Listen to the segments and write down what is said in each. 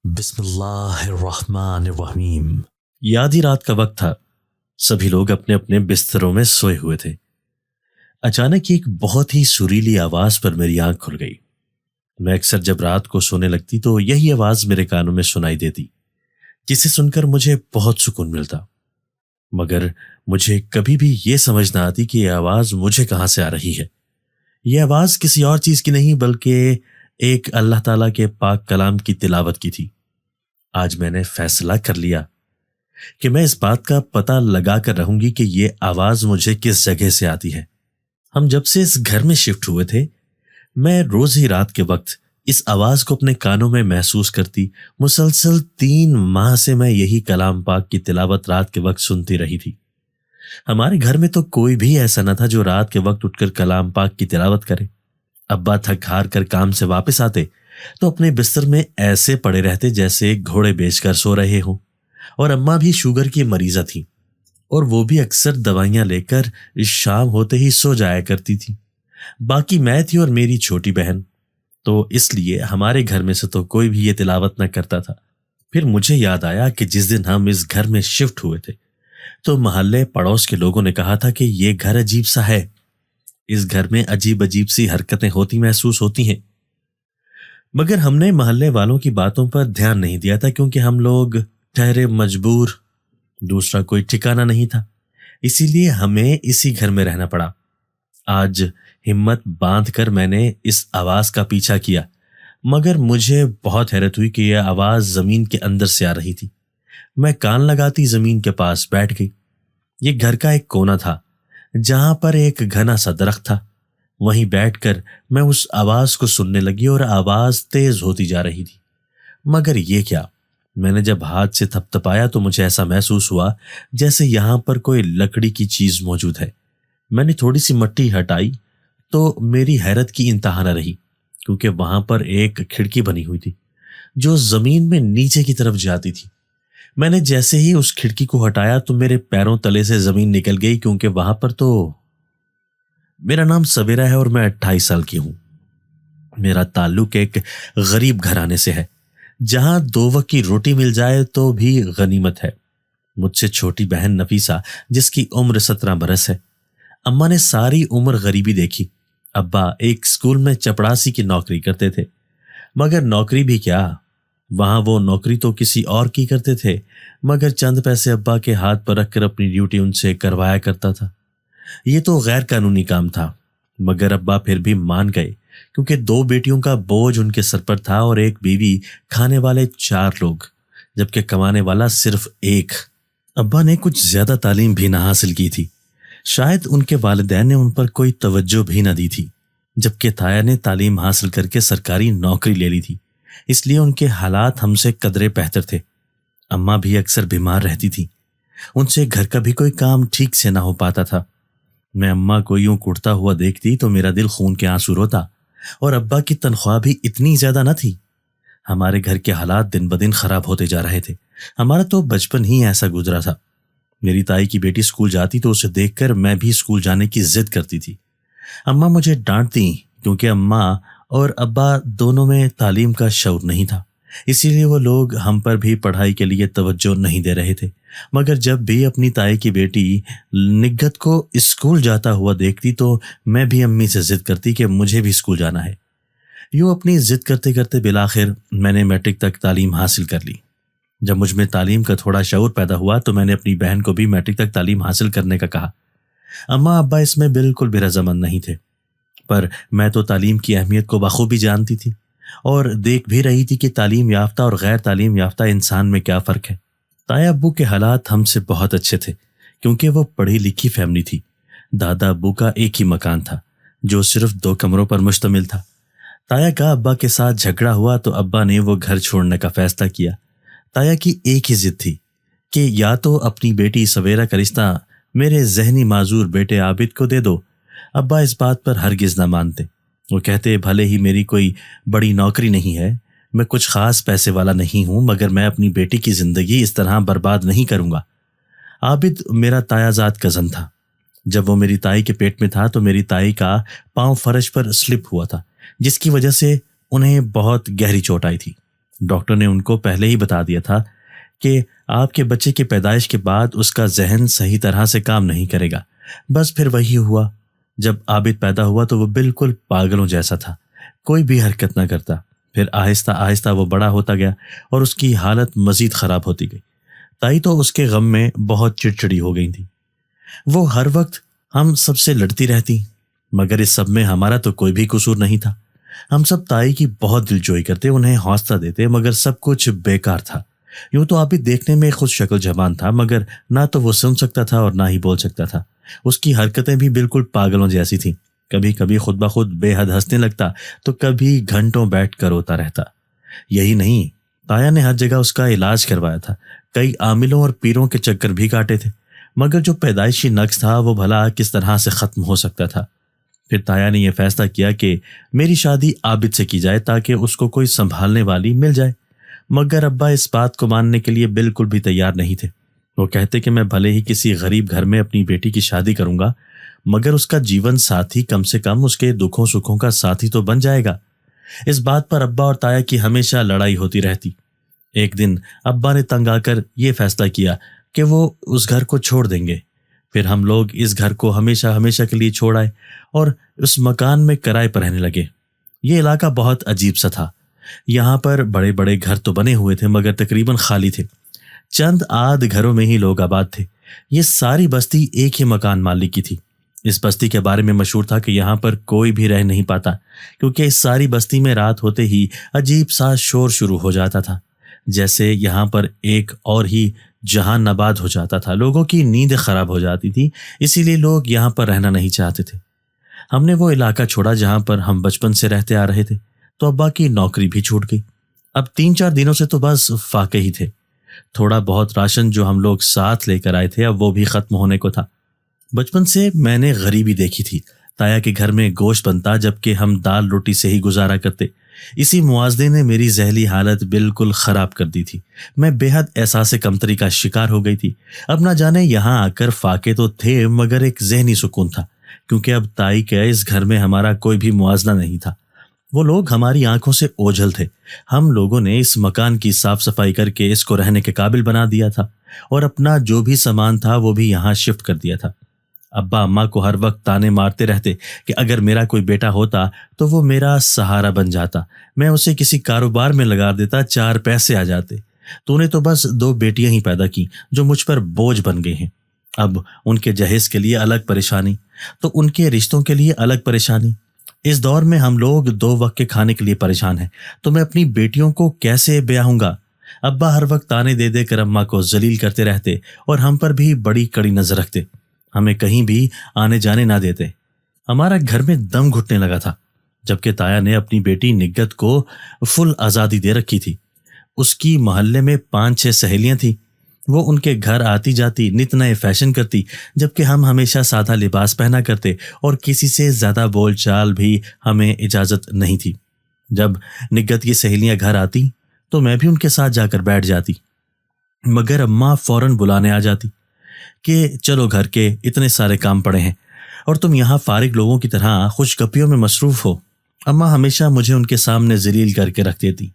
بسم اللہ الرحمن الرحیم۔ یادی رات کا وقت تھا، سبھی لوگ اپنے اپنے بستروں میں سوئے ہوئے تھے۔ اچانک ایک بہت ہی سریلی آواز پر میری آنکھ کھل گئی۔ میں اکثر جب رات کو سونے لگتی تو یہی آواز میرے کانوں میں سنائی دیتی، جسے سن کر مجھے بہت سکون ملتا، مگر مجھے کبھی بھی یہ سمجھ نہ آتی کہ یہ آواز مجھے کہاں سے آ رہی ہے۔ یہ آواز کسی اور چیز کی نہیں بلکہ ایک اللہ تعالیٰ کے پاک کلام کی تلاوت کی تھی۔ آج میں نے فیصلہ کر لیا کہ میں اس بات کا پتہ لگا کر رہوں گی کہ یہ آواز مجھے کس جگہ سے آتی ہے۔ ہم جب سے اس گھر میں شفٹ ہوئے تھے، میں روز ہی رات کے وقت اس آواز کو اپنے کانوں میں محسوس کرتی۔ مسلسل 3 ماہ سے میں یہی کلام پاک کی تلاوت رات کے وقت سنتی رہی تھی۔ ہمارے گھر میں تو کوئی بھی ایسا نہ تھا جو رات کے وقت اٹھ کر کلام پاک کی تلاوت کرے۔ ابا تھک ہار کر کام سے واپس آتے تو اپنے بستر میں ایسے پڑے رہتے جیسے گھوڑے بیچ کر سو رہے ہوں، اور اماں بھی شوگر کی مریضہ تھیں، اور وہ بھی اکثر دوائیاں لے کر شام ہوتے ہی سو جایا کرتی تھی۔ باقی میں تھی اور میری چھوٹی بہن، تو اس لیے ہمارے گھر میں سے تو کوئی بھی یہ تلاوت نہ کرتا تھا۔ پھر مجھے یاد آیا کہ جس دن ہم اس گھر میں شفٹ ہوئے تھے تو محلے پڑوس کے لوگوں نے کہا تھا کہ یہ گھر عجیب سا ہے، اس گھر میں عجیب عجیب سی حرکتیں ہوتی محسوس ہوتی ہیں۔ مگر ہم نے محلے والوں کی باتوں پر دھیان نہیں دیا تھا، کیونکہ ہم لوگ ٹھہرے مجبور، دوسرا کوئی ٹھکانہ نہیں تھا، اسی لیے ہمیں اسی گھر میں رہنا پڑا۔ آج ہمت باندھ کر میں نے اس آواز کا پیچھا کیا، مگر مجھے بہت حیرت ہوئی کہ یہ آواز زمین کے اندر سے آ رہی تھی۔ میں کان لگاتی زمین کے پاس بیٹھ گئی۔ یہ گھر کا ایک کونا تھا جہاں پر ایک گھنا سا درخت تھا۔ وہیں بیٹھ کر میں اس آواز کو سننے لگی، اور آواز تیز ہوتی جا رہی تھی۔ مگر یہ کیا؟ میں نے جب ہاتھ سے تھپتھپایا تو مجھے ایسا محسوس ہوا جیسے یہاں پر کوئی لکڑی کی چیز موجود ہے۔ میں نے تھوڑی سی مٹی ہٹائی تو میری حیرت کی انتہا نہ رہی، کیونکہ وہاں پر ایک کھڑکی بنی ہوئی تھی جو زمین میں نیچے کی طرف جاتی تھی۔ میں نے جیسے ہی اس کھڑکی کو ہٹایا تو میرے پیروں تلے سے زمین نکل گئی، کیونکہ وہاں پر تو میرا نام سویرا ہے اور میں 28 سال کی ہوں۔ میرا تعلق ایک غریب گھرانے سے ہے جہاں 2 وقت کی روٹی مل جائے تو بھی غنیمت ہے۔ مجھ سے چھوٹی بہن نفیسہ، جس کی عمر 17 برس ہے۔ اماں نے ساری عمر غریبی دیکھی۔ ابا ایک اسکول میں چپڑاسی کی نوکری کرتے تھے، مگر نوکری بھی کیا، وہاں وہ نوکری تو کسی اور کی کرتے تھے، مگر چند پیسے ابا کے ہاتھ پر رکھ کر اپنی ڈیوٹی ان سے کروایا کرتا تھا۔ یہ تو غیر قانونی کام تھا، مگر ابا پھر بھی مان گئے، کیونکہ 2 بیٹیوں کا بوجھ ان کے سر پر تھا اور ایک بیوی، کھانے والے 4 لوگ، جبکہ کمانے والا صرف 1۔ ابا نے کچھ زیادہ تعلیم بھی نہ حاصل کی تھی، شاید ان کے والدین نے ان پر کوئی توجہ بھی نہ دی تھی، جبکہ تایا نے تعلیم حاصل کر کے سرکاری نوکری لے لی تھی، اس لیے ان کے حالات ہم سے قدرے بہتر تھے۔ اماں بھی اکثر بیمار رہتی تھی، ان سے گھر کا بھی کوئی کام ٹھیک سے نہ ہو پاتا تھا۔ میں اماں کو یوں کٹتا ہوا دیکھتی تو میرا دل خون کے آنسو روتا، اور ابا کی تنخواہ بھی اتنی زیادہ نہ تھی۔ ہمارے گھر کے حالات دن بدن خراب ہوتے جا رہے تھے۔ ہمارا تو بچپن ہی ایسا گزرا تھا۔ میری تائی کی بیٹی اسکول جاتی تو اسے دیکھ کر میں بھی اسکول جانے کی ضد کرتی تھی۔ اماں مجھے ڈانٹتی، کیونکہ اماں اور ابا دونوں میں تعلیم کا شعور نہیں تھا، اسی لیے وہ لوگ ہم پر بھی پڑھائی کے لیے توجہ نہیں دے رہے تھے۔ مگر جب بھی اپنی تائی کی بیٹی نگت کو اسکول جاتا ہوا دیکھتی تو میں بھی امی سے ضد کرتی کہ مجھے بھی اسکول جانا ہے۔ یوں اپنی ضد کرتے کرتے بالآخر میں نے میٹرک تک تعلیم حاصل کر لی۔ جب مجھ میں تعلیم کا تھوڑا شعور پیدا ہوا تو میں نے اپنی بہن کو بھی میٹرک تک تعلیم حاصل کرنے کا کہا۔ اماں ابا اس میں بالکل بھی رضامند نہیں تھے، پر میں تو تعلیم کی اہمیت کو بخوبی جانتی تھی، اور دیکھ بھی رہی تھی کہ تعلیم یافتہ اور غیر تعلیم یافتہ انسان میں کیا فرق ہے۔ تایا ابو کے حالات ہم سے بہت اچھے تھے، کیونکہ وہ پڑھی لکھی فیملی تھی۔ دادا ابو کا ایک ہی مکان تھا جو صرف 2 کمروں پر مشتمل تھا۔ تایا کا ابا کے ساتھ جھگڑا ہوا تو ابا نے وہ گھر چھوڑنے کا فیصلہ کیا۔ تایا کی ایک ہی ضد تھی کہ یا تو اپنی بیٹی سویرا کا رشتہ میرے ذہنی معذور بیٹے عابد کو دے دو۔ ابا اس بات پر ہرگز نہ مانتے۔ وہ کہتے بھلے ہی میری کوئی بڑی نوکری نہیں ہے، میں کچھ خاص پیسے والا نہیں ہوں، مگر میں اپنی بیٹی کی زندگی اس طرح برباد نہیں کروں گا۔ عابد میرا تایا زاد کزن تھا۔ جب وہ میری تائی کے پیٹ میں تھا تو میری تائی کا پاؤں فرش پر سلپ ہوا تھا، جس کی وجہ سے انہیں بہت گہری چوٹ آئی تھی۔ ڈاکٹر نے ان کو پہلے ہی بتا دیا تھا کہ آپ کے بچے کی پیدائش کے بعد اس کا ذہن صحیح طرح سے کام نہیں کرے گا۔ بس پھر وہی ہوا۔ جب عابد پیدا ہوا تو وہ بالکل پاگلوں جیسا تھا، کوئی بھی حرکت نہ کرتا۔ پھر آہستہ آہستہ وہ بڑا ہوتا گیا اور اس کی حالت مزید خراب ہوتی گئی۔ تائی تو اس کے غم میں بہت چڑچڑی ہو گئی تھی۔ وہ ہر وقت ہم سب سے لڑتی رہتی، مگر اس سب میں ہمارا تو کوئی بھی قصور نہیں تھا۔ ہم سب تائی کی بہت دلجوئی کرتے، انہیں حوصلہ دیتے، مگر سب کچھ بیکار تھا۔ یوں تو عابد دیکھنے میں خود شکل جبان تھا، مگر نہ تو وہ سن سکتا تھا اور نہ ہی بول سکتا تھا۔ اس کی حرکتیں بھی بالکل پاگلوں جیسی تھیں، کبھی کبھی خود بخود بے حد ہنسنے لگتا تو کبھی گھنٹوں بیٹھ کر روتا رہتا۔ یہی نہیں، تایا نے ہر جگہ اس کا علاج کروایا تھا، کئی عاملوں اور پیروں کے چکر بھی کاٹے تھے، مگر جو پیدائشی نقص تھا وہ بھلا کس طرح سے ختم ہو سکتا تھا۔ پھر تایا نے یہ فیصلہ کیا کہ میری شادی عابد سے کی جائے تاکہ اس کو کوئی سنبھالنے والی مل جائے، مگر ابا اس بات کو ماننے کے لیے بالکل بھی تیار نہیں تھے۔ وہ کہتے کہ میں بھلے ہی کسی غریب گھر میں اپنی بیٹی کی شادی کروں گا، مگر اس کا جیون ساتھی کم سے کم اس کے دکھوں سکھوں کا ساتھی تو بن جائے گا۔ اس بات پر ابا اور تایا کی ہمیشہ لڑائی ہوتی رہتی۔ ایک دن ابا نے تنگ آ کر یہ فیصلہ کیا کہ وہ اس گھر کو چھوڑ دیں گے۔ پھر ہم لوگ اس گھر کو ہمیشہ ہمیشہ کے لیے چھوڑ آئے اور اس مکان میں کرائے پر رہنے لگے۔ یہ علاقہ بہت عجیب سا تھا، یہاں پر بڑے بڑے گھر تو بنے ہوئے تھے مگر تقریباً خالی تھے، چند آدھ گھروں میں ہی لوگ آباد تھے۔ یہ ساری بستی ایک ہی مکان مالک کی تھی۔ اس بستی کے بارے میں مشہور تھا کہ یہاں پر کوئی بھی رہ نہیں پاتا، کیونکہ اس ساری بستی میں رات ہوتے ہی عجیب سا شور شروع ہو جاتا تھا، جیسے یہاں پر ایک اور ہی جہان آباد ہو جاتا تھا۔ لوگوں کی نیند خراب ہو جاتی تھی، اسی لیے لوگ یہاں پر رہنا نہیں چاہتے تھے۔ ہم نے وہ علاقہ چھوڑا جہاں پر ہم بچپن سے رہتے آ رہے تھے، تو ابا کی نوکری بھی چھوٹ گئی۔ اب 3-4 دنوں سے تو بس فاقے ہی تھے۔ تھوڑا بہت راشن جو ہم لوگ ساتھ لے کر آئے تھے اب وہ بھی ختم ہونے کو تھا۔ بچپن سے میں نے غریبی دیکھی تھی، تایا کے گھر میں گوشت بنتا جبکہ ہم دال روٹی سے ہی گزارا کرتے۔ اسی موازنے نے میری ذہنی حالت بالکل خراب کر دی تھی، میں بے حد احساس کمتری کا شکار ہو گئی تھی۔ اب نہ جانے یہاں آ کر فاقے تو تھے مگر ایک ذہنی سکون تھا، کیونکہ اب تائی کے اس گھر میں ہمارا کوئی بھی موازنہ نہیں تھا۔ وہ لوگ ہماری آنکھوں سے اوجھل تھے۔ ہم لوگوں نے اس مکان کی صاف صفائی کر کے اس کو رہنے کے قابل بنا دیا تھا اور اپنا جو بھی سامان تھا وہ بھی یہاں شفٹ کر دیا تھا۔ ابا اماں کو ہر وقت تانے مارتے رہتے کہ اگر میرا کوئی بیٹا ہوتا تو وہ میرا سہارا بن جاتا، میں اسے کسی کاروبار میں لگا دیتا، 4 پیسے آ جاتے۔ تو نے تو بس 2 بیٹیاں ہی پیدا کی جو مجھ پر بوجھ بن گئی ہیں۔ اب ان کے جہیز کے لیے الگ پریشانی، تو ان کے رشتوں کے لیے الگ پریشانی۔ اس دور میں ہم لوگ 2 وقت کے کھانے کے لیے پریشان ہیں، تو میں اپنی بیٹیوں کو کیسے بیاہوں گا؟ ابا ہر وقت تانے دے دے کر اماں کو ذلیل کرتے رہتے اور ہم پر بھی بڑی کڑی نظر رکھتے، ہمیں کہیں بھی آنے جانے نہ دیتے۔ ہمارا گھر میں دم گھٹنے لگا تھا، جبکہ تایا نے اپنی بیٹی نگت کو فل آزادی دے رکھی تھی۔ اس کی محلے میں 5-6 سہیلیاں تھیں، وہ ان کے گھر آتی جاتی، نت نئے فیشن کرتی، جبکہ ہم ہمیشہ سادہ لباس پہنا کرتے اور کسی سے زیادہ بول چال بھی ہمیں اجازت نہیں تھی۔ جب نگت کی سہیلیاں گھر آتی تو میں بھی ان کے ساتھ جا کر بیٹھ جاتی، مگر اماں فوراً بلانے آ جاتی کہ چلو گھر کے اتنے سارے کام پڑے ہیں اور تم یہاں فارغ لوگوں کی طرح خوش گپیوں میں مصروف ہو۔ اماں ہمیشہ مجھے ان کے سامنے ذلیل کر کے رکھ دیتی۔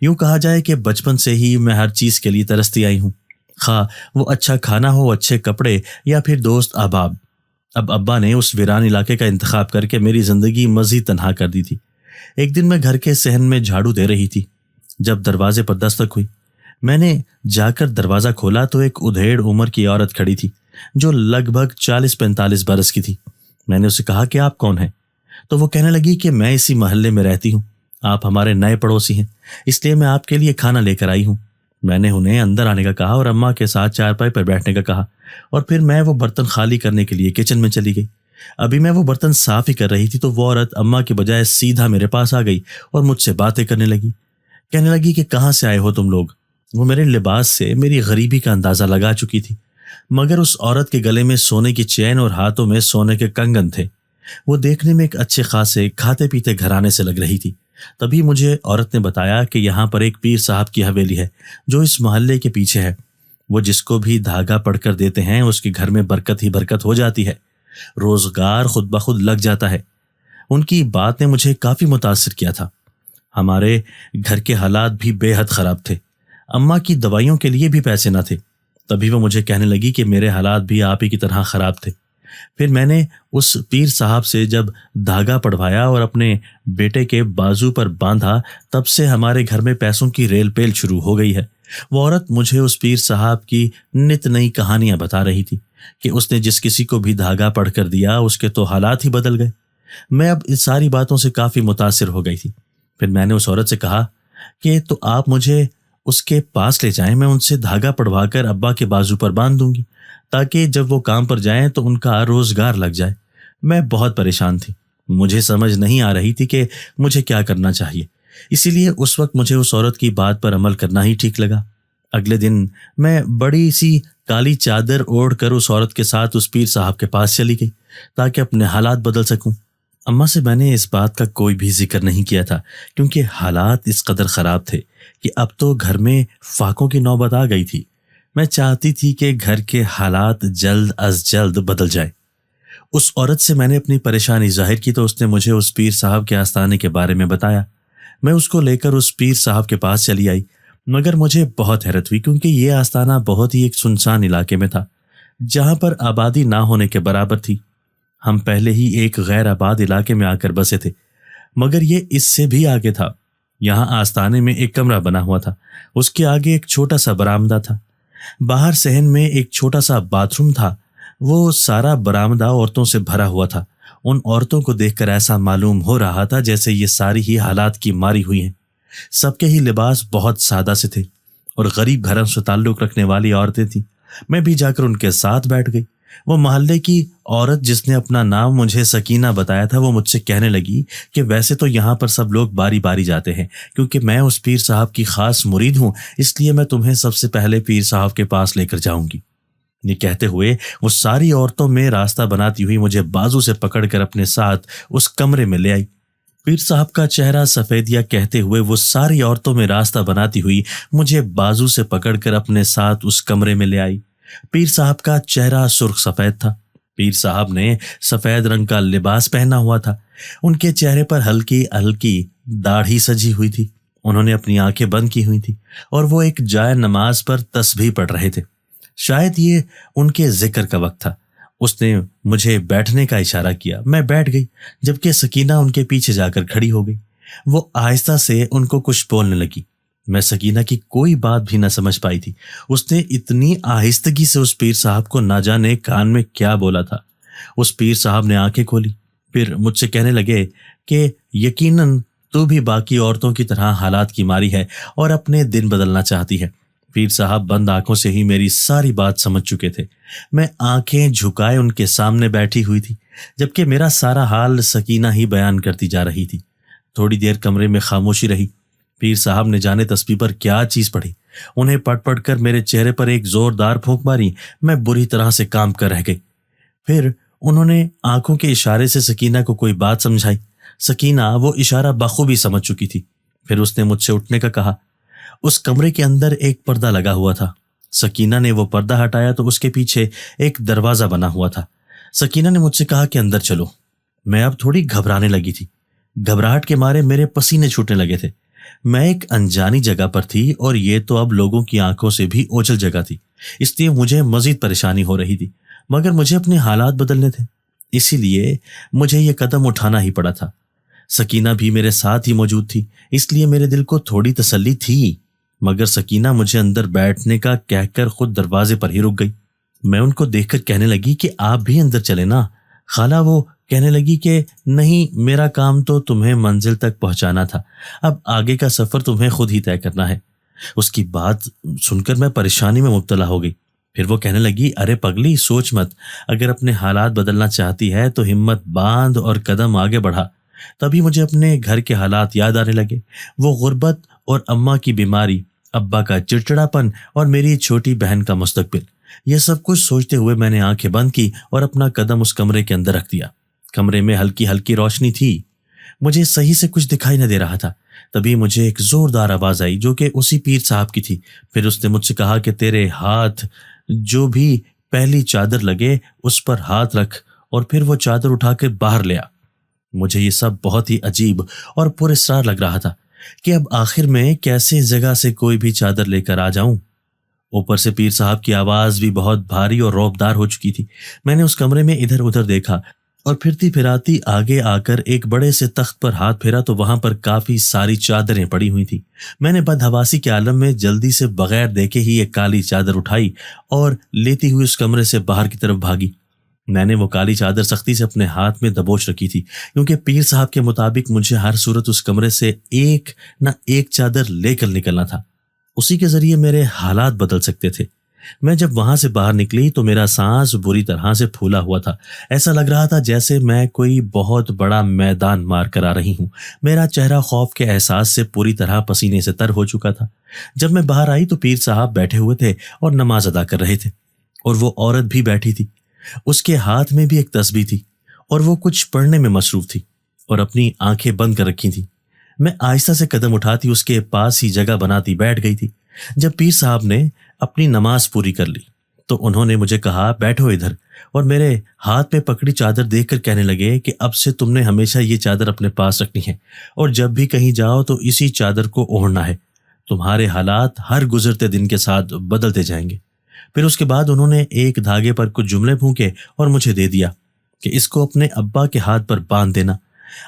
یوں کہا جائے کہ بچپن سے ہی میں ہر چیز کے لیے ترستی آئی ہوں، خواہ وہ اچھا کھانا ہو، اچھے کپڑے یا پھر دوست احباب۔ اب ابا نے اس ویران علاقے کا انتخاب کر کے میری زندگی مزید تنہا کر دی تھی۔ ایک دن میں گھر کے صحن میں جھاڑو دے رہی تھی جب دروازے پر دستک ہوئی۔ میں نے جا کر دروازہ کھولا تو ایک ادھیڑ عمر کی عورت کھڑی تھی جو لگ بھگ 40-45 برس کی تھی۔ میں نے اسے کہا کہ آپ کون ہیں؟ تو وہ کہنے لگی کہ میں اسی محلے میں رہتی ہوں، آپ ہمارے نئے پڑوسی ہیں، اس لیے میں آپ کے لیے کھانا لے کر آئی ہوں۔ میں نے انہیں اندر آنے کا کہا اور اماں کے ساتھ چارپائی پر بیٹھنے کا کہا، اور پھر میں وہ برتن خالی کرنے کے لیے کچن میں چلی گئی۔ ابھی میں وہ برتن صاف ہی کر رہی تھی تو وہ عورت اماں کے بجائے سیدھا میرے پاس آ گئی اور مجھ سے باتیں کرنے لگی، کہنے لگی کہ کہاں سے آئے ہو تم لوگ۔ وہ میرے لباس سے میری غریبی کا اندازہ لگا چکی تھی، مگر اس عورت کے گلے میں سونے کی چین اور ہاتھوں میں سونے کے کنگن تھے۔ وہ دیکھنے میں ایک اچھے خاصے کھاتے پیتے گھرانے سے لگ رہی تھی۔ تبھی مجھے عورت نے بتایا کہ یہاں پر ایک پیر صاحب کی حویلی ہے جو اس محلے کے پیچھے ہے، وہ جس کو بھی دھاگا پڑھ کر دیتے ہیں اس کے گھر میں برکت ہی برکت ہو جاتی ہے، روزگار خود بخود لگ جاتا ہے۔ ان کی بات نے مجھے کافی متاثر کیا تھا۔ ہمارے گھر کے حالات بھی بے حد خراب تھے، اماں کی دوائیوں کے لیے بھی پیسے نہ تھے۔ تبھی وہ مجھے کہنے لگی کہ میرے حالات بھی آپ ہی کی طرح خراب تھے۔ پھر میں نے اس پیر صاحب سے جب دھاگا پڑھوایا اور اپنے بیٹے کے بازو پر باندھا، تب سے ہمارے گھر میں پیسوں کی ریل پیل شروع ہو گئی ہے۔ وہ عورت مجھے اس پیر صاحب کی نت نئی کہانیاں بتا رہی تھی کہ اس نے جس کسی کو بھی دھاگا پڑھ کر دیا اس کے تو حالات ہی بدل گئے۔ میں اب اس ساری باتوں سے کافی متاثر ہو گئی تھی۔ پھر میں نے اس عورت سے کہا کہ تو آپ مجھے اس کے پاس لے جائیں، میں ان سے دھاگا پڑھوا کر ابا کے بازو پر باندھ دوں گی تاکہ جب وہ کام پر جائیں تو ان کا روزگار لگ جائے۔ میں بہت پریشان تھی، مجھے سمجھ نہیں آ رہی تھی کہ مجھے کیا کرنا چاہیے، اسی لیے اس وقت مجھے اس عورت کی بات پر عمل کرنا ہی ٹھیک لگا۔ اگلے دن میں بڑی سی کالی چادر اوڑھ کر اس عورت کے ساتھ اس پیر صاحب کے پاس چلی گئی تاکہ اپنے حالات بدل سکوں۔ اماں سے میں نے اس بات کا کوئی بھی ذکر نہیں کیا تھا کیونکہ حالات اس قدر خراب تھے کہ اب تو گھر میں فاقوں کی نوبت آ گئی تھی۔ میں چاہتی تھی کہ گھر کے حالات جلد از جلد بدل جائیں۔ اس عورت سے میں نے اپنی پریشانی ظاہر کی تو اس نے مجھے اس پیر صاحب کے آستانے کے بارے میں بتایا۔ میں اس کو لے کر اس پیر صاحب کے پاس چلی آئی، مگر مجھے بہت حیرت ہوئی کیونکہ یہ آستانہ بہت ہی ایک سنسان علاقے میں تھا جہاں پر آبادی نہ ہونے کے برابر تھی۔ ہم پہلے ہی ایک غیر آباد علاقے میں آ کر بسے تھے، مگر یہ اس سے بھی آگے تھا۔ یہاں آستانے میں ایک کمرہ بنا ہوا تھا، اس کے آگے ایک چھوٹا سا برآمدہ تھا، باہر صحن میں ایک چھوٹا سا باتھ روم تھا۔ وہ سارا برآمدہ عورتوں سے بھرا ہوا تھا۔ ان عورتوں کو دیکھ کر ایسا معلوم ہو رہا تھا جیسے یہ ساری ہی حالات کی ماری ہوئی ہیں۔ سب کے ہی لباس بہت سادہ سے تھے اور غریب گھروں سے تعلق رکھنے والی عورتیں تھیں۔ میں بھی جا کر ان کے ساتھ بیٹھ گئی۔ وہ محلے کی عورت جس نے اپنا نام مجھے سکینہ بتایا تھا، وہ مجھ سے کہنے لگی کہ ویسے تو یہاں پر سب لوگ باری باری جاتے ہیں، کیونکہ میں اس پیر صاحب کی خاص مرید ہوں، اس لیے میں تمہیں سب سے پہلے پیر صاحب کے پاس لے کر جاؤں گی۔ یہ کہتے ہوئے وہ ساری عورتوں میں راستہ بناتی ہوئی مجھے بازو سے پکڑ کر اپنے ساتھ اس کمرے میں لے آئی۔ پیر صاحب کا چہرہ سفیدیا کہتے ہوئے وہ ساری عورتوں میں راستہ بناتی ہوئی مجھے بازو سے پکڑ کر اپنے ساتھ اس کمرے میں لے آئی۔ پیر صاحب کا چہرہ سرخ سفید تھا۔ پیر صاحب نے سفید رنگ کا لباس پہنا ہوا تھا۔ ان کے چہرے پر ہلکی ہلکی داڑھی سجی ہوئی تھی۔ انہوں نے اپنی آنکھیں بند کی ہوئی تھی اور وہ ایک جائے نماز پر تسبیح پڑھ رہے تھے۔ شاید یہ ان کے ذکر کا وقت تھا۔ اس نے مجھے بیٹھنے کا اشارہ کیا، میں بیٹھ گئی، جبکہ سکینہ ان کے پیچھے جا کر کھڑی ہو گئی۔ وہ آہستہ سے ان کو کچھ بولنے لگی۔ میں سکینہ کی کوئی بات بھی نہ سمجھ پائی تھی۔ اس نے اتنی آہستگی سے اس پیر صاحب کو نہ جانے کان میں کیا بولا تھا۔ اس پیر صاحب نے آنکھیں کھولی، پھر مجھ سے کہنے لگے کہ یقیناً تو بھی باقی عورتوں کی طرح حالات کی ماری ہے اور اپنے دن بدلنا چاہتی ہے۔ پیر صاحب بند آنکھوں سے ہی میری ساری بات سمجھ چکے تھے۔ میں آنکھیں جھکائے ان کے سامنے بیٹھی ہوئی تھی، جبکہ میرا سارا حال سکینہ ہی بیان کرتی جا رہی تھی۔ تھوڑی دیر کمرے میں خاموشی رہی۔ پیر صاحب نے جانے تسبیح پر کیا چیز پڑھی، انہیں پڑھ پڑھ کر میرے چہرے پر ایک زوردار پھونک ماری۔ میں بری طرح سے کام کر رہ گئی۔ پھر انہوں نے آنکھوں کے اشارے سے سکینہ کو کوئی بات سمجھائی۔ سکینہ وہ اشارہ بخوبی سمجھ چکی تھی۔ پھر اس نے مجھ سے اٹھنے کا کہا۔ اس کمرے کے اندر ایک پردہ لگا ہوا تھا۔ سکینہ نے وہ پردہ ہٹایا تو اس کے پیچھے ایک دروازہ بنا ہوا تھا۔ سکینہ نے مجھ سے کہا کہ اندر چلو۔ میں اب تھوڑی گھبرانے لگی تھی۔ گھبراہٹ کے مارے میرے پسینے چھوٹنے لگے تھے۔ میں ایک انجانی جگہ پر تھی اور یہ تو اب لوگوں کی آنکھوں سے بھی اوجھل جگہ تھی، اس لیے مجھے مزید پریشانی ہو رہی تھی، مگر مجھے اپنے حالات بدلنے تھے، اسی لیے مجھے یہ قدم اٹھانا ہی پڑا تھا۔ سکینہ بھی میرے ساتھ ہی موجود تھی، اس لیے میرے دل کو تھوڑی تسلی تھی، مگر سکینہ مجھے اندر بیٹھنے کا کہہ کر خود دروازے پر ہی رک گئی۔ میں ان کو دیکھ کر کہنے لگی کہ آپ بھی اندر چلے نا۔ خالہ وہ کہنے لگی کہ نہیں، میرا کام تو تمہیں منزل تک پہنچانا تھا، اب آگے کا سفر تمہیں خود ہی طے کرنا ہے۔ اس کی بات سن کر میں پریشانی میں مبتلا ہو گئی۔ پھر وہ کہنے لگی، ارے پگلی، سوچ مت، اگر اپنے حالات بدلنا چاہتی ہے تو ہمت باندھ اور قدم آگے بڑھا۔ تبھی مجھے اپنے گھر کے حالات یاد آنے لگے، وہ غربت اور اماں کی بیماری، ابا کا چڑچڑاپن اور میری چھوٹی بہن کا مستقبل۔ یہ سب کچھ سوچتے ہوئے میں نے آنکھیں بند کی اور اپنا قدم اس کمرے کے اندر رکھ دیا۔ کمرے میں ہلکی ہلکی روشنی تھی، مجھے صحیح سے کچھ دکھائی نہ دے رہا تھا۔ تبھی مجھے ایک زوردار آواز آئی جو کہ اسی پیر صاحب کی تھی۔ پھر اس نے مجھ سے کہا کہ تیرے ہاتھ جو بھی پہلی چادر لگے اس پر ہاتھ رکھ، اور پھر وہ چادر اٹھا کے باہر لے آ۔ مجھے یہ سب بہت ہی عجیب اور پر اسرار لگ رہا تھا۔ کہ اب آخر میں کیسے اس جگہ سے کوئی بھی چادر لے کر آ جاؤں۔ اوپر سے پیر صاحب کی آواز بھی بہت بھاری اور رعبدار ہو چکی تھی۔ میں نے اس کمرے میں ادھر ادھر دیکھا اور پھرتی پھراتی آگے آ کر ایک بڑے سے تخت پر ہاتھ پھیرا تو وہاں پر کافی ساری چادریں پڑی ہوئی تھیں۔ میں نے بدحواسی کے عالم میں جلدی سے بغیر دیکھے ہی ایک کالی چادر اٹھائی اور لیتی ہوئی اس کمرے سے باہر کی طرف بھاگی۔ میں نے وہ کالی چادر سختی سے اپنے ہاتھ میں دبوچ رکھی تھی، کیونکہ پیر صاحب کے مطابق مجھے ہر صورت اس کمرے سے ایک نہ ایک چادر لے کر نکلنا تھا۔ اسی کے ذریعے میرے حالات بدل سکتے تھے۔ میں جب وہاں سے باہر نکلی تو میرا سانس بری طرح سے پھولا ہوا تھا۔ ایسا لگ رہا تھا جیسے میں کوئی بہت بڑا میدان مار کر آ رہی ہوں۔ میرا چہرہ خوف کے احساس سے پوری طرح پسینے سے تر ہو چکا تھا۔ جب میں باہر آئی تو پیر صاحب بیٹھے ہوئے تھے اور نماز ادا کر رہے تھے، اور وہ عورت بھی بیٹھی تھی۔ اس کے ہاتھ میں بھی ایک تسبیح تھی اور وہ کچھ پڑھنے میں مصروف تھی اور اپنی آنکھیں بند کر رکھی تھی۔ میں آہستہ سے قدم اٹھاتی اس کے پاس ہی جگہ بناتی بیٹھ گئی تھی۔ جب پیر صاحب نے اپنی نماز پوری کر لی تو انہوں نے مجھے کہا، بیٹھو ادھر، اور میرے ہاتھ میں پکڑی چادر دیکھ کر کہنے لگے کہ اب سے تم نے ہمیشہ یہ چادر اپنے پاس رکھنی ہے اور جب بھی کہیں جاؤ تو اسی چادر کو اوڑھنا ہے۔ تمہارے حالات ہر گزرتے دن کے ساتھ بدلتے جائیں گے۔ پھر اس کے بعد انہوں نے ایک دھاگے پر کچھ جملے پھونکے اور مجھے دے دیا کہ اس کو اپنے ابا کے ہاتھ پر باندھ دینا،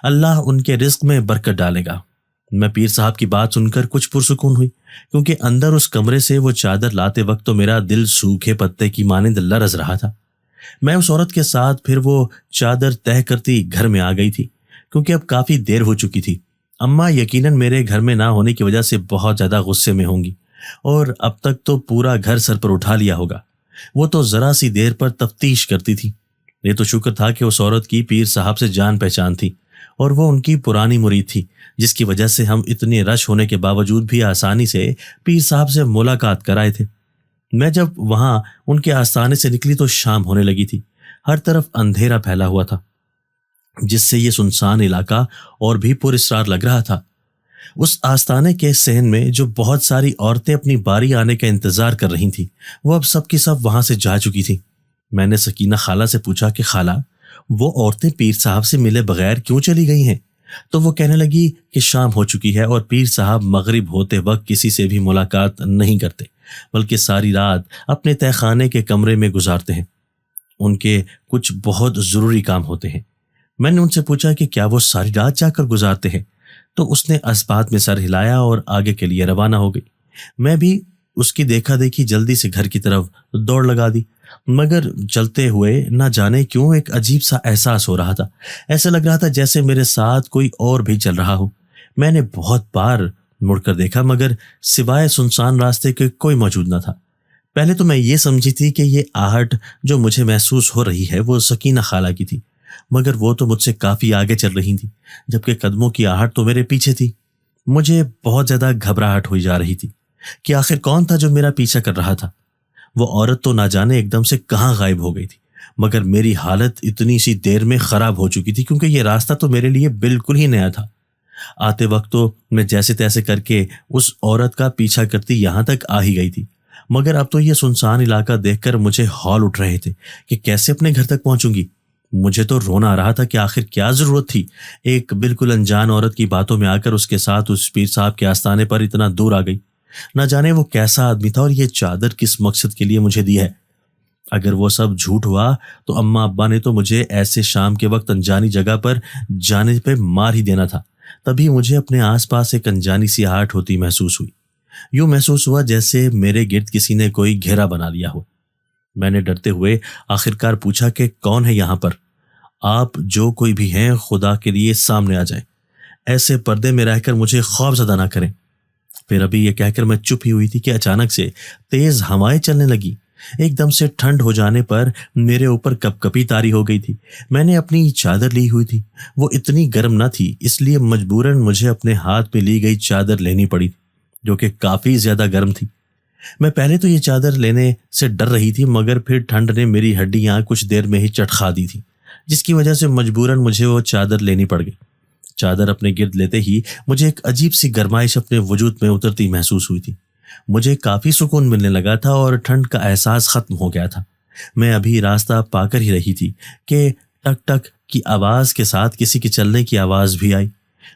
اللہ ان کے رزق میں برکت ڈالے گا۔ میں پیر صاحب کی بات سن کر کچھ پرسکون ہوئی، کیونکہ اندر اس کمرے سے وہ چادر لاتے وقت تو میرا دل سوکھے پتے کی مانند لرز رہا تھا۔ میں اس عورت کے ساتھ پھر وہ چادر تہہ کرتی گھر میں آ گئی تھی، کیونکہ اب کافی دیر ہو چکی تھی۔ اماں یقیناً میرے گھر میں نہ ہونے کی وجہ سے بہت زیادہ غصے میں ہوں گی اور اب تک تو پورا گھر سر پر اٹھا لیا ہوگا۔ وہ تو ذرا سی دیر پر تفتیش کرتی تھی۔ یہ تو شکر تھا کہ اس عورت کی پیر صاحب سے جان پہچان تھی اور وہ ان کی پرانی مرید تھی، جس کی وجہ سے ہم اتنے رش ہونے کے باوجود بھی آسانی سے پیر صاحب سے ملاقات کرائے تھے۔ میں جب وہاں ان کے آستانے سے نکلی تو شام ہونے لگی تھی۔ ہر طرف اندھیرا پھیلا ہوا تھا، جس سے یہ سنسان علاقہ اور بھی پر اسرار لگ رہا تھا۔ اس آستانے کے صحن میں جو بہت ساری عورتیں اپنی باری آنے کا انتظار کر رہی تھیں، وہ اب سب کی سب وہاں سے جا چکی تھیں۔ میں نے سکینہ خالہ سے پوچھا کہ خالہ، وہ عورتیں پیر صاحب سے ملے بغیر کیوں چلی گئی ہیں؟ تو وہ کہنے لگی کہ شام ہو چکی ہے اور پیر صاحب مغرب ہوتے وقت کسی سے بھی ملاقات نہیں کرتے، بلکہ ساری رات اپنے تہہ خانے کے کمرے میں گزارتے ہیں۔ ان کے کچھ بہت ضروری کام ہوتے ہیں۔ میں نے ان سے پوچھا کہ کیا وہ ساری رات جا کر گزارتے ہیں؟ تو اس نے اس بات میں سر ہلایا اور آگے کے لیے روانہ ہو گئی۔ میں بھی اس کی دیکھا دیکھی جلدی سے گھر کی طرف دوڑ لگا دی، مگر چلتے ہوئے نہ جانے کیوں ایک عجیب سا احساس ہو رہا تھا۔ ایسا لگ رہا تھا جیسے میرے ساتھ کوئی اور بھی چل رہا ہو۔ میں نے بہت بار مڑ کر دیکھا، مگر سوائے سنسان راستے کے کوئی موجود نہ تھا۔ پہلے تو میں یہ سمجھی تھی کہ یہ آہٹ جو مجھے محسوس ہو رہی ہے وہ سکینہ خالہ کی تھی، مگر وہ تو مجھ سے کافی آگے چل رہی تھی، جبکہ قدموں کی آہٹ تو میرے پیچھے تھی۔ مجھے بہت زیادہ گھبراہٹ ہوئی جا رہی تھی کہ آخر کون تھا جو میرا پیچھا کر رہا تھا۔ وہ عورت تو نہ جانے ایک دم سے کہاں غائب ہو گئی تھی، مگر میری حالت اتنی سی دیر میں خراب ہو چکی تھی، کیونکہ یہ راستہ تو میرے لیے بالکل ہی نیا تھا۔ آتے وقت تو میں جیسے تیسے کر کے اس عورت کا پیچھا کرتی یہاں تک آ ہی گئی تھی، مگر اب تو یہ سنسان علاقہ دیکھ کر مجھے ہول اٹھ رہے تھے کہ کیسے اپنے گھر تک پہنچوں گی۔ مجھے تو رونا آ رہا تھا کہ آخر کیا ضرورت تھی ایک بالکل انجان عورت کی باتوں میں آ کر اس کے ساتھ اس پیر صاحب کے آستانے پر اتنا دور آ گئی۔ نہ جانے وہ کیسا آدمی تھا اور یہ چادر کس مقصد کے لیے مجھے دی ہے۔ اگر وہ سب جھوٹ ہوا تو اماں ابا نے تو مجھے ایسے شام کے وقت انجانی جگہ پر جانے پہ مار ہی دینا تھا۔ تبھی مجھے اپنے آس پاس ایک انجانی سی آہٹ ہوتی محسوس ہوئی۔ یوں محسوس ہوا جیسے میرے گرد کسی نے کوئی گھیرا بنا لیا ہو۔ میں نے ڈرتے ہوئے آخرکار پوچھا کہ کون ہے یہاں پر؟ آپ جو کوئی بھی ہیں خدا کے لیے سامنے آ جائیں، ایسے پردے میں رہ کر مجھے خوف زدہ نہ کریں۔ پھر ابھی یہ کہہ کر میں چپ ہی ہوئی تھی کہ اچانک سے تیز ہوائیں چلنے لگی۔ ایک دم سے ٹھنڈ ہو جانے پر میرے اوپر کپ کپی طاری ہو گئی تھی۔ میں نے اپنی چادر لی ہوئی تھی، وہ اتنی گرم نہ تھی، اس لیے مجبوراً مجھے اپنے ہاتھ میں لی گئی چادر لینی پڑی، جو کہ کافی زیادہ گرم تھی۔ میں پہلے تو یہ چادر لینے سے ڈر رہی تھی، مگر پھر ٹھنڈ نے میری ہڈیاں کچھ دیر میں ہی چٹخا دی تھی، جس کی وجہ سے مجبوراً مجھے وہ چادر لینی پڑ گئی۔ چادر اپنے گرد لیتے ہی مجھے ایک عجیب سی گرمائش اپنے وجود میں اترتی محسوس ہوئی تھی۔ مجھے کافی سکون ملنے لگا تھا اور ٹھنڈ کا احساس ختم ہو گیا تھا۔ میں ابھی راستہ پا کر ہی رہی تھی کہ ٹک ٹک کی آواز کے ساتھ کسی کے چلنے کی آواز بھی آئی۔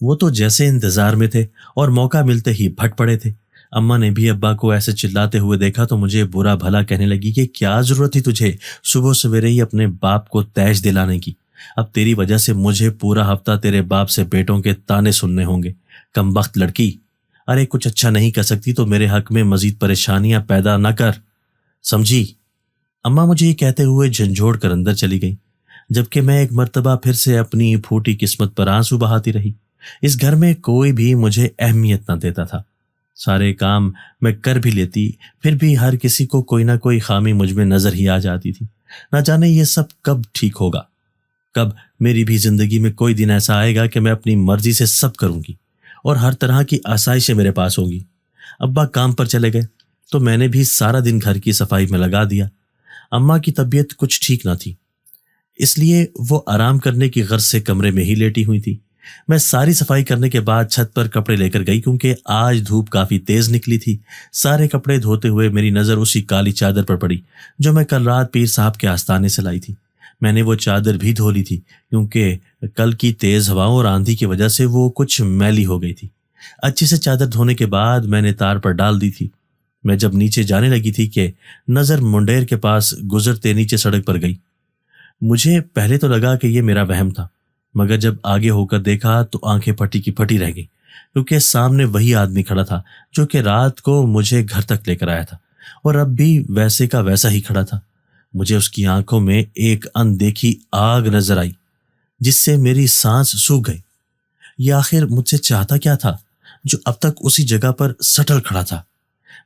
وہ تو جیسے انتظار میں تھے اور موقع ملتے ہی پھٹ پڑے تھے۔ اماں نے بھی ابا کو ایسے چلاتے ہوئے دیکھا تو مجھے برا بھلا کہنے لگی کہ کیا ضرورت تھی تجھے صبح سویرے ہی اپنے باپ کو تیش دلانے کی؟ اب تیری وجہ سے مجھے پورا ہفتہ تیرے باپ سے بیٹوں کے تانے سننے ہوں گے۔ کمبخت لڑکی، ارے کچھ اچھا نہیں کر سکتی تو میرے حق میں مزید پریشانیاں پیدا نہ کر، سمجھی؟ اماں مجھے یہ کہتے ہوئے جھنجھوڑ کر اندر چلی گئی، جبکہ میں ایک مرتبہ پھر سے اپنی پھوٹی قسمت پر آنسو بہاتی رہی۔ اس گھر میں کوئی بھی مجھے اہمیت نہ دیتا تھا۔ سارے کام میں کر بھی لیتی، پھر بھی ہر کسی کو کوئی نہ کوئی خامی مجھ میں نظر ہی آ جاتی تھی۔ نہ جانے یہ سب کب ٹھیک ہوگا، کب میری بھی زندگی میں کوئی دن ایسا آئے گا کہ میں اپنی مرضی سے سب کروں گی اور ہر طرح کی آسائشیں میرے پاس ہوں گی۔ ابا کام پر چلے گئے تو میں نے بھی سارا دن گھر کی صفائی میں لگا دیا۔ اماں کی طبیعت کچھ ٹھیک نہ تھی، اس لیے وہ آرام کرنے کی غرض سے کمرے میں ہی لیٹی ہوئی تھی۔ میں ساری صفائی کرنے کے بعد چھت پر کپڑے لے کر گئی کیونکہ آج دھوپ کافی تیز نکلی تھی۔ سارے کپڑے دھوتے ہوئے میری نظر اسی کالی چادر پر پڑی جو میں کل رات پیر صاحب کے آستانے سے لائی تھی۔ میں نے وہ چادر بھی دھو لی تھی کیونکہ کل کی تیز ہواؤں اور آندھی کی وجہ سے وہ کچھ میلی ہو گئی تھی۔ اچھے سے چادر دھونے کے بعد میں نے تار پر ڈال دی تھی۔ میں جب نیچے جانے لگی تھی کہ نظر منڈیر کے پاس گزرتے نیچے سڑک پر گئی۔ مجھے پہلے تو لگا کہ یہ میرا وہم تھا، مگر جب آگے ہو کر دیکھا تو آنکھیں پھٹی کی پھٹی رہ گئی کیونکہ سامنے وہی آدمی کھڑا تھا جو کہ رات کو مجھے گھر تک لے کر آیا تھا اور اب بھی ویسے کا ویسا ہی کھڑا تھا۔ مجھے اس کی آنکھوں میں ایک اندیکھی آگ نظر آئی جس سے میری سانس سوکھ گئی۔ یہ آخر مجھ سے چاہتا کیا تھا جو اب تک اسی جگہ پر سٹل کھڑا تھا؟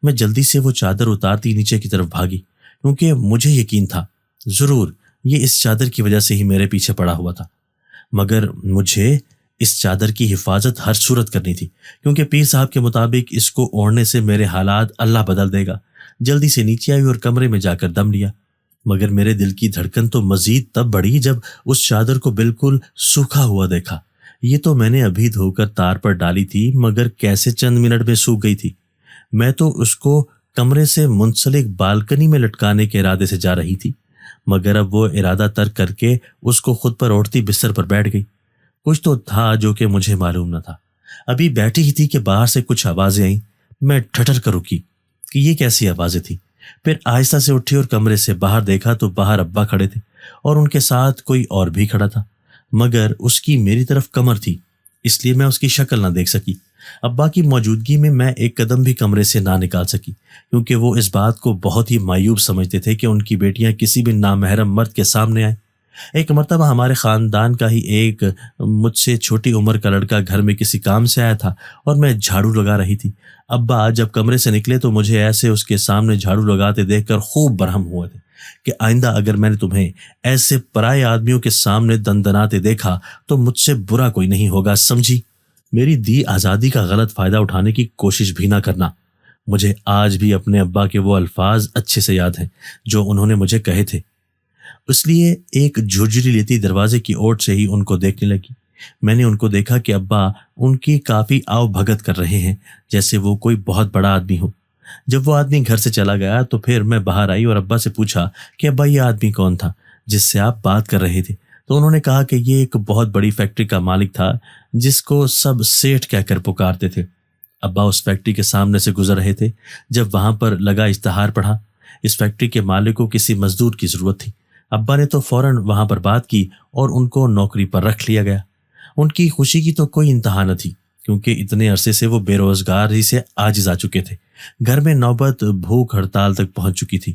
میں جلدی سے وہ چادر اتارتی نیچے کی طرف بھاگی کیونکہ مجھے یقین تھا ضرور یہ اس چادر کی وجہ سے ہی میرے پیچھے پڑا ہوا تھا، مگر مجھے اس چادر کی حفاظت ہر صورت کرنی تھی کیونکہ پیر صاحب کے مطابق اس کو اوڑھنے سے میرے حالات اللہ بدل دے گا۔ جلدی سے نیچے آئی اور کمرے میں جا کر دم لیا، مگر میرے دل کی دھڑکن تو مزید تب بڑھی جب اس چادر کو بالکل سوکھا ہوا دیکھا۔ یہ تو میں نے ابھی دھو کر تار پر ڈالی تھی، مگر کیسے چند منٹ میں سوکھ گئی تھی؟ میں تو اس کو کمرے سے منسلک بالکنی میں لٹکانے کے ارادے سے جا رہی تھی، مگر اب وہ ارادہ ترک کر کے اس کو خود پر اوڑھتی بستر پر بیٹھ گئی۔ کچھ تو تھا جو کہ مجھے معلوم نہ تھا۔ ابھی بیٹھی ہی تھی کہ باہر سے کچھ آوازیں آئیں۔ میں ٹھٹر کر رکی کہ یہ کیسی آوازیں تھیں۔ پھر آہستہ سے اٹھی اور کمرے سے باہر دیکھا تو باہر ابا کھڑے تھے اور ان کے ساتھ کوئی اور بھی کھڑا تھا، مگر اس کی میری طرف کمر تھی اس لیے میں اس کی شکل نہ دیکھ سکی۔ ابا کی موجودگی میں میں ایک قدم بھی کمرے سے نہ نکال سکی کیونکہ وہ اس بات کو بہت ہی مایوب سمجھتے تھے کہ ان کی بیٹیاں کسی بھی نامحرم مرد کے سامنے آئیں۔ ایک مرتبہ ہمارے خاندان کا ہی ایک مجھ سے چھوٹی عمر کا لڑکا گھر میں کسی کام سے آیا تھا اور میں جھاڑو لگا رہی تھی۔ ابا جب کمرے سے نکلے تو مجھے ایسے اس کے سامنے جھاڑو لگاتے دیکھ کر خوب برہم ہوئے تھے کہ آئندہ اگر میں نے تمہیں ایسے پرائے آدمیوں کے سامنے دندناتے دیکھا تو مجھ سے برا کوئی نہیں ہوگا، سمجھی؟ میری دی آزادی کا غلط فائدہ اٹھانے کی کوشش بھی نہ کرنا۔ مجھے آج بھی اپنے ابا کے وہ الفاظ اچھے سے یاد ہیں جو انہوں نے مجھے کہے تھے، اس لیے ایک جھرجھری لیتی دروازے کی اوٹ سے ہی ان کو دیکھنے لگی۔ میں نے ان کو دیکھا کہ ابا ان کی کافی آؤ بھگت کر رہے ہیں جیسے وہ کوئی بہت بڑا آدمی ہو۔ جب وہ آدمی گھر سے چلا گیا تو پھر میں باہر آئی اور ابا سے پوچھا کہ ابا یہ آدمی کون تھا جس سے آپ بات کر رہے تھے؟ تو انہوں نے کہا کہ یہ ایک بہت بڑی فیکٹری کا مالک تھا جس کو سب سیٹھ کہہ کر پکارتے تھے۔ ابا اس فیکٹری کے سامنے سے گزر رہے تھے جب وہاں پر لگا اشتہار پڑھا۔ اس فیکٹری کے مالک کو کسی مزدور کی ضرورت تھی۔ ابا نے تو فوراً وہاں پر بات کی اور ان کو نوکری پر رکھ لیا گیا۔ ان کی خوشی کی تو کوئی انتہا نہ تھی کیونکہ اتنے عرصے سے وہ بے روزگار ہی سے عاجز آ چکے تھے۔ گھر میں نوبت بھوک ہڑتال تک پہنچ چکی تھی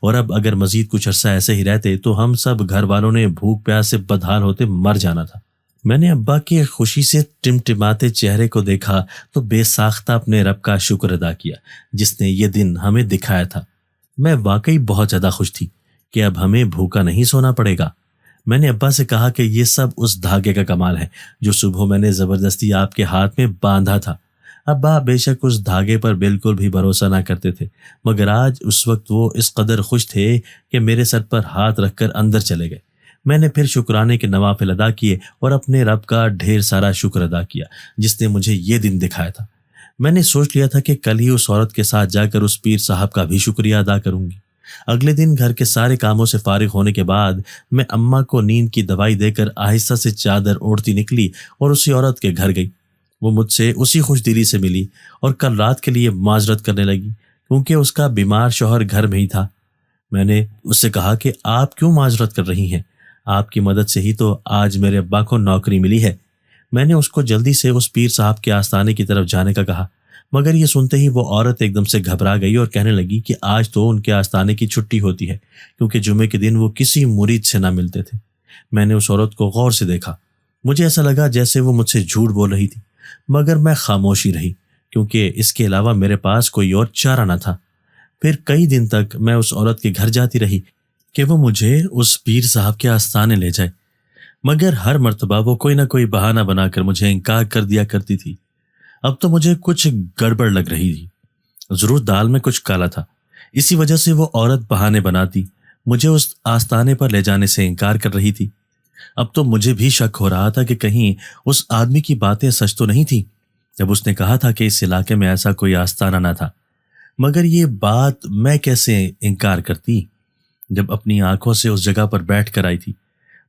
اور اب اگر مزید کچھ عرصہ ایسے ہی رہتے تو ہم سب گھر والوں نے بھوک پیاس سے بدحال ہوتے مر جانا تھا۔ میں نے ابا کے خوشی سے ٹمٹماتے چہرے کو دیکھا تو بے ساختہ اپنے رب کا شکر ادا کیا جس نے یہ دن ہمیں دکھایا تھا۔ میں واقعی بہت زیادہ خوش تھی کہ اب ہمیں بھوکا نہیں سونا پڑے گا۔ میں نے ابا سے کہا کہ یہ سب اس دھاگے کا کمال ہے جو صبح میں نے زبردستی آپ کے ہاتھ میں باندھا تھا۔ ابا بے شک اس دھاگے پر بالکل بھی بھروسہ نہ کرتے تھے، مگر آج اس وقت وہ اس قدر خوش تھے کہ میرے سر پر ہاتھ رکھ کر اندر چلے گئے۔ میں نے پھر شکرانے کے نوافل ادا کیے اور اپنے رب کا ڈھیر سارا شکر ادا کیا جس نے مجھے یہ دن دکھایا تھا۔ میں نے سوچ لیا تھا کہ کل ہی اس عورت کے ساتھ جا کر اس پیر صاحب کا بھی شکریہ ادا کروں گی۔ اگلے دن گھر کے سارے کاموں سے فارغ ہونے کے بعد میں اماں کو نیند کی دوائی دے کر آہستہ سے چادر اوڑھتی نکلی اور اسی عورت کے گھر گئی۔ وہ مجھ سے اسی خوش دلی سے ملی اور کل رات کے لیے معذرت کرنے لگی کیونکہ اس کا بیمار شوہر گھر میں ہی تھا۔ میں نے اس سے کہا کہ آپ کیوں معذرت کر رہی ہیں؟ آپ کی مدد سے ہی تو آج میرے ابا کو نوکری ملی ہے۔ میں نے اس کو جلدی سے اس پیر صاحب کے آستانے کی طرف جانے کا کہا، مگر یہ سنتے ہی وہ عورت ایک دم سے گھبرا گئی اور کہنے لگی کہ آج تو ان کے آستانے کی چھٹی ہوتی ہے کیونکہ جمعے کے دن وہ کسی مرید سے نہ ملتے تھے۔ میں نے اس عورت کو غور سے دیکھا، مجھے ایسا لگا جیسے وہ مجھ سے جھوٹ بول رہی تھی، مگر میں خاموشی رہی کیونکہ اس کے علاوہ میرے پاس کوئی اور چارہ نہ تھا۔ پھر کئی دن تک میں اس عورت کے گھر جاتی رہی کہ وہ مجھے اس پیر صاحب کے آستانے لے جائے، مگر ہر مرتبہ وہ کوئی نہ کوئی بہانہ بنا کر مجھے انکار کر دیا کرتی تھی۔ اب تو مجھے کچھ گڑبڑ لگ رہی تھی، ضرور دال میں کچھ کالا تھا، اسی وجہ سے وہ عورت بہانے بناتی مجھے اس آستانے پر لے جانے سے انکار کر رہی تھی۔ اب تو مجھے بھی شک ہو رہا تھا کہ کہیں اس آدمی کی باتیں سچ تو نہیں تھی جب اس نے کہا تھا کہ اس علاقے میں ایسا کوئی آستانہ نہ تھا، مگر یہ بات میں کیسے انکار کرتی جب اپنی آنکھوں سے اس جگہ پر بیٹھ کر آئی تھی۔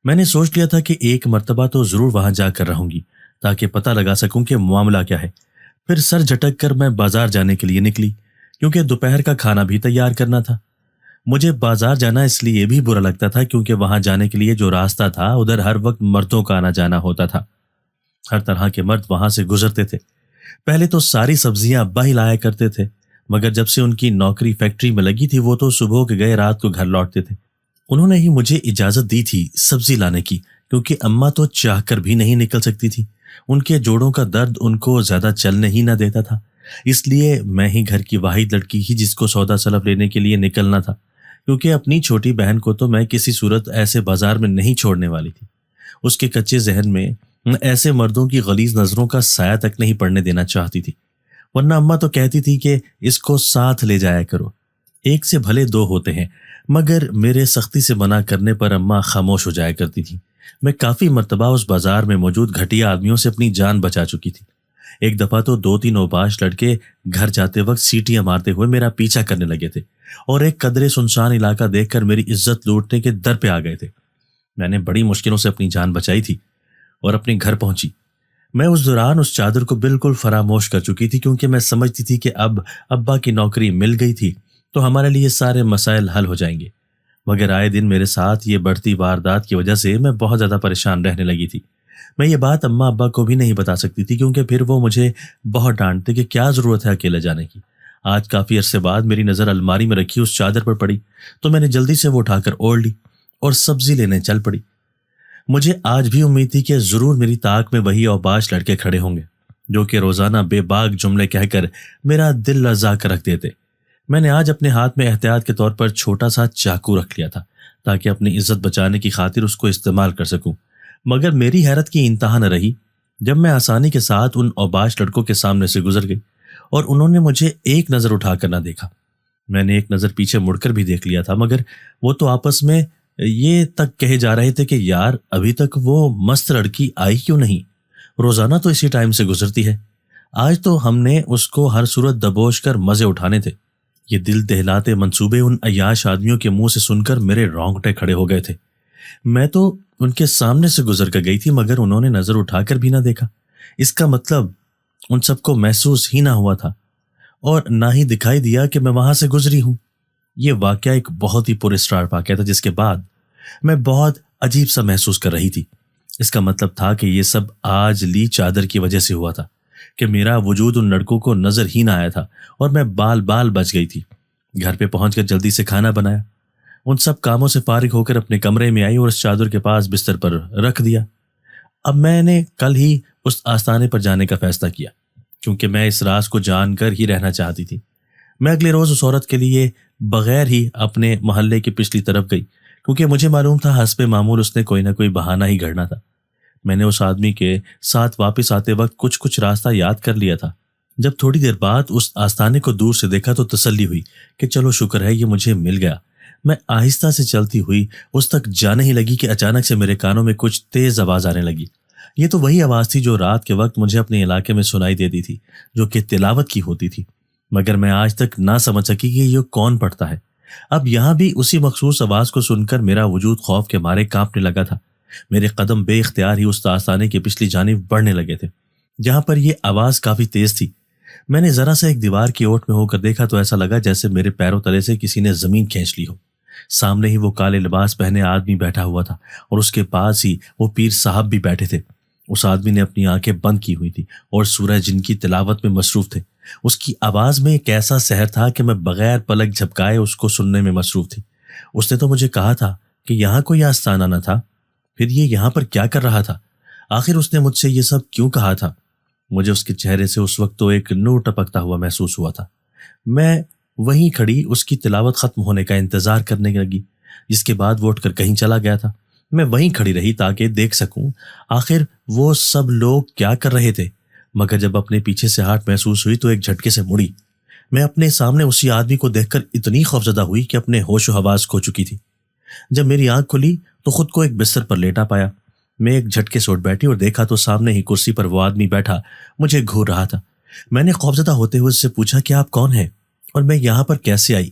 میں نے سوچ لیا تھا کہ ایک مرتبہ تو ضرور وہاں جا کر رہوں گی تاکہ پتہ لگا سکوں کہ معاملہ کیا ہے۔ پھر سر جھٹک کر میں بازار جانے کے لیے نکلی کیونکہ دوپہر کا کھانا بھی تیار کرنا تھا۔ مجھے بازار جانا اس لیے بھی برا لگتا تھا کیونکہ وہاں جانے کے لیے جو راستہ تھا ادھر ہر وقت مردوں کا آنا جانا ہوتا تھا، ہر طرح کے مرد وہاں سے گزرتے تھے۔ پہلے تو ساری سبزیاں ابا ہی لایا کرتے تھے، مگر جب سے ان کی نوکری فیکٹری میں لگی تھی وہ تو صبح کے گئے رات کو گھر لوٹتے تھے۔ انہوں نے ہی مجھے اجازت دی تھی سبزی لانے کی کیونکہ اماں تو چاہ کر بھی نہیں نکل سکتی تھی، ان کے جوڑوں کا درد ان کو زیادہ چلنے ہی نہ دیتا تھا، اس لیے میں ہی گھر کی واحد لڑکی ہی جس کو سودا سلف لینے کے لیے نکلنا تھا، کیونکہ اپنی چھوٹی بہن کو تو میں کسی صورت ایسے بازار میں نہیں چھوڑنے والی تھی۔ اس کے کچے ذہن میں ایسے مردوں کی غلیظ نظروں کا سایہ تک نہیں پڑنے دینا چاہتی تھی، ورنہ اماں تو کہتی تھی کہ اس کو ساتھ لے جایا کرو، ایک سے بھلے دو ہوتے ہیں، مگر میرے سختی سے منع کرنے پر اماں خاموش ہو جایا کرتی تھی۔ میں کافی مرتبہ اس بازار میں موجود گھٹیا آدمیوں سے اپنی جان بچا چکی تھی۔ ایک دفعہ تو 2-3 اوباش لڑکے گھر جاتے وقت سیٹیاں مارتے ہوئے میرا پیچھا کرنے لگے تھے اور ایک قدرے سنسان علاقہ دیکھ کر میری عزت لوٹنے کے در پہ آ گئے تھے۔ میں نے بڑی مشکلوں سے اپنی جان بچائی تھی اور اپنے گھر پہنچی۔ میں اس دوران اس چادر کو بالکل فراموش کر چکی تھی کیونکہ میں سمجھتی تھی کہ اب ابا کی نوکری مل گئی تھی تو ہمارے لیے سارے مسائل حل ہو جائیں گے، مگر آئے دن میرے ساتھ یہ بڑھتی واردات کی وجہ سے میں بہت زیادہ پریشان رہنے لگی تھی۔ میں یہ بات اماں ابا کو بھی نہیں بتا سکتی تھی کیونکہ پھر وہ مجھے بہت ڈانٹتے کہ کیا ضرورت ہے اکیلے جانے کی۔ آج کافی عرصے بعد میری نظر الماری میں رکھی اس چادر پر پڑی تو میں نے جلدی سے وہ اٹھا کر اوڑھ لی اور سبزی لینے چل پڑی۔ مجھے آج بھی امید تھی کہ ضرور میری طاق میں وہی اوباش لڑکے کھڑے ہوں گے جو کہ روزانہ بے باک جملے کہہ کر میرا دل لرزا کر رکھ دیتے۔ میں نے آج اپنے ہاتھ میں احتیاط کے طور پر چھوٹا سا چاقو رکھ لیا تھا تاکہ اپنی عزت بچانے کی خاطر اس کو استعمال کر سکوں، مگر میری حیرت کی انتہا نہ رہی جب میں آسانی کے ساتھ ان اوباش لڑکوں کے سامنے سے گزر گئی اور انہوں نے مجھے ایک نظر اٹھا کر نہ دیکھا۔ میں نے ایک نظر پیچھے مڑ کر بھی دیکھ لیا تھا، مگر وہ تو آپس میں یہ تک کہے جا رہے تھے کہ یار ابھی تک وہ مست لڑکی آئی کیوں نہیں، روزانہ تو اسی ٹائم سے گزرتی ہے، آج تو ہم نے اس کو ہر صورت دبوچ کر مزے اٹھانے تھے۔ یہ دل دہلاتے منصوبے ان عیاش آدمیوں کے منہ سے سن کر میرے رونگٹے کھڑے ہو گئے تھے۔ میں تو ان کے سامنے سے گزر کر گئی تھی مگر انہوں نے نظر اٹھا کر بھی نہ دیکھا۔ اس کا مطلب ان سب کو محسوس ہی نہ ہوا تھا اور نہ ہی دکھائی دیا کہ میں وہاں سے گزری ہوں۔ یہ واقعہ ایک بہت ہی پر اسرار واقعہ تھا جس کے بعد میں بہت عجیب سا محسوس کر رہی تھی۔ اس کا مطلب تھا کہ یہ سب آج لی چادر کی وجہ سے ہوا تھا کہ میرا وجود ان لڑکوں کو نظر ہی نہ آیا تھا اور میں بال بال بچ گئی تھی۔ گھر پہ پہنچ کر جلدی سے کھانا بنایا، ان سب کاموں سے فارغ ہو کر اپنے کمرے میں آئی اور اس چادر کے پاس بستر پر رکھ دیا۔ اب میں نے کل ہی اس آستانے پر جانے کا فیصلہ کیا کیونکہ میں اس راز کو جان کر ہی رہنا چاہتی تھی۔ میں اگلے روز اس عورت کے لیے بغیر ہی اپنے محلے کی پچھلی طرف گئی کیونکہ مجھے معلوم تھا حسب معمول اس نے کوئی نہ کوئی بہانہ ہی گھڑنا تھا۔ میں نے اس آدمی کے ساتھ واپس آتے وقت کچھ راستہ یاد کر لیا تھا۔ جب تھوڑی دیر بعد اس آستانے کو دور سے دیکھا تو تسلی ہوئی کہ چلو شکر ہے یہ مجھے مل گیا۔ میں آہستہ سے چلتی ہوئی اس تک جانے ہی لگی کہ اچانک سے میرے کانوں میں کچھ تیز آواز آنے لگی۔ یہ تو وہی آواز تھی جو رات کے وقت مجھے اپنے علاقے میں سنائی دیتی تھی، جو کہ تلاوت کی ہوتی تھی، مگر میں آج تک نہ سمجھ سکی کہ یہ کون پڑھتا ہے۔ اب یہاں بھی اسی مخصوص آواز کو سن کر میرا وجود خوف کے مارے کانپنے لگا تھا۔ میرے قدم بے اختیار ہی اس آستانے کی پچھلی جانب بڑھنے لگے تھے جہاں پر یہ آواز کافی تیز تھی، میں نے ذرا سا ایک دیوار کی اوٹ میں ہو کر دیکھا تو ایسا لگا جیسے میرے پیروں تلے سے کسی نے زمین کھینچ لی ہو۔ سامنے ہی وہ کالے لباس پہنے آدمی بیٹھا ہوا تھا اور اس کے پاس ہی وہ پیر صاحب بھی بیٹھے تھے۔ اس آدمی نے اپنی آنکھیں بند کی ہوئی تھی اور سورہ جن کی تلاوت میں مصروف تھے۔ اس کی آواز میں ایک ایسا سحر تھا کہ میں بغیر پلک جھپکائے اس کو سننے میں مصروف تھی۔ اس نے تو مجھے کہا تھا کہ یہاں کوئی آستانہ نہ تھا، پھر یہ یہاں پر کیا کر رہا تھا؟ آخر اس نے مجھ سے یہ سب کیوں کہا تھا؟ مجھے اس کے چہرے سے اس وقت تو ایک نور ٹپکتا ہوا محسوس ہوا تھا۔ میں وہیں کھڑی اس کی تلاوت ختم ہونے کا انتظار کرنے لگی، جس کے بعد وہ اٹھ کر کہیں چلا گیا تھا۔ میں وہیں کھڑی رہی تاکہ دیکھ سکوں آخر وہ سب لوگ کیا کر رہے تھے، مگر جب اپنے پیچھے سے ہارٹ محسوس ہوئی تو ایک جھٹکے سے مڑی۔ میں اپنے سامنے اسی آدمی کو دیکھ کر اتنی خوفزدہ ہوئی کہ اپنے ہوش و حواس کھو چکی تھی۔ جب میری آنکھ کھلی تو خود کو ایک بستر پر لیٹا پایا۔ میں ایک جھٹکے سے اٹھ بیٹھی اور دیکھا تو سامنے ہی کرسی پر وہ آدمی بیٹھا مجھے گھور رہا تھا۔ میں نے خوفزدہ ہوتے ہوئے اس سے پوچھا کہ آپ کون ہیں اور میں یہاں پر کیسے آئی؟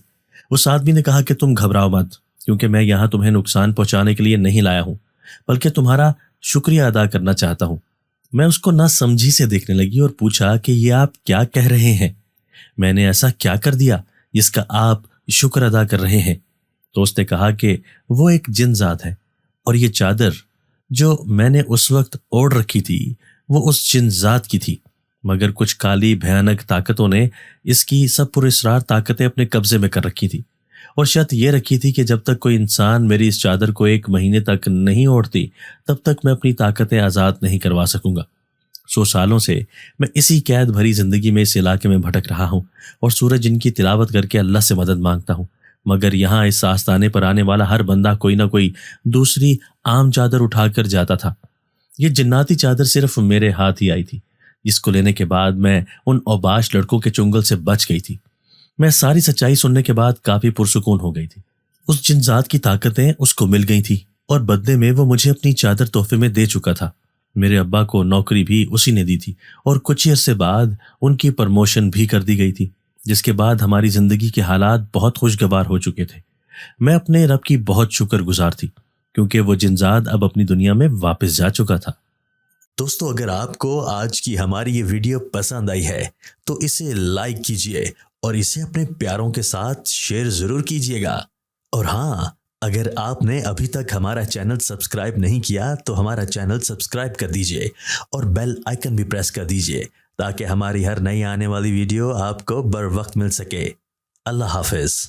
اس آدمی نے کہا کہ تم گھبراؤ مت، کیونکہ میں یہاں تمہیں نقصان پہنچانے کے لیے نہیں لایا ہوں، بلکہ تمہارا شکریہ ادا کرنا چاہتا ہوں۔ میں اس کو نہ سمجھی سے دیکھنے لگی اور پوچھا کہ یہ آپ کیا کہہ رہے ہیں؟ میں نے ایسا کیا کر دیا جس کا آپ شکر ادا کر رہے ہیں؟ تو اس نے کہا کہ وہ ایک جن ذات ہے اور یہ چادر جو میں نے اس وقت اوڑھ رکھی تھی وہ اس جن ذات کی تھی، مگر کچھ کالی بھیانک طاقتوں نے اس کی سب پر اسرار طاقتیں اپنے قبضے میں کر رکھی تھی، اور شرط یہ رکھی تھی کہ جب تک کوئی انسان میری اس چادر کو 1 مہینے تک نہیں اوڑھتی تب تک میں اپنی طاقتیں آزاد نہیں کروا سکوں گا۔ 100 سالوں سے میں اسی قید بھری زندگی میں اس علاقے میں بھٹک رہا ہوں اور سورج جن کی تلاوت کر کے اللہ سے مدد مانگتا ہوں، مگر یہاں اس آستانے پر آنے والا ہر بندہ کوئی نہ کوئی دوسری عام چادر اٹھا کر جاتا تھا۔ یہ جناتی چادر صرف میرے ہاتھ ہی آئی تھی، جس کو لینے کے بعد میں ان اوباش لڑکوں کے چنگل سے بچ گئی تھی۔ میں ساری سچائی سننے کے بعد کافی پرسکون ہو گئی تھی۔ اس جن ذات کی طاقتیں اس کو مل گئی تھیں اور بدلے میں وہ مجھے اپنی چادر تحفے میں دے چکا تھا۔ میرے ابا کو نوکری بھی اسی نے دی تھی اور کچھ ہی عرصے بعد ان کی پرموشن بھی کر دی گئی تھی، جس کے بعد ہماری زندگی کے حالات بہت خوشگوار ہو چکے تھے۔ میں اپنے رب کی بہت شکر گزار تھی کیونکہ وہ جن ذات اب اپنی دنیا میں واپس جا چکا تھا۔ دوستو، اگر آپ کو آج کی ہماری یہ ویڈیو پسند آئی ہے تو اسے لائک کیجئے اور اسے اپنے پیاروں کے ساتھ شیئر ضرور کیجئے گا۔ اور ہاں، اگر آپ نے ابھی تک ہمارا چینل سبسکرائب نہیں کیا تو ہمارا چینل سبسکرائب کر دیجئے اور بیل آئیکن بھی پریس کر دیجئے تاکہ ہماری ہر نئی آنے والی ویڈیو آپ کو بر وقت مل سکے۔ اللہ حافظ۔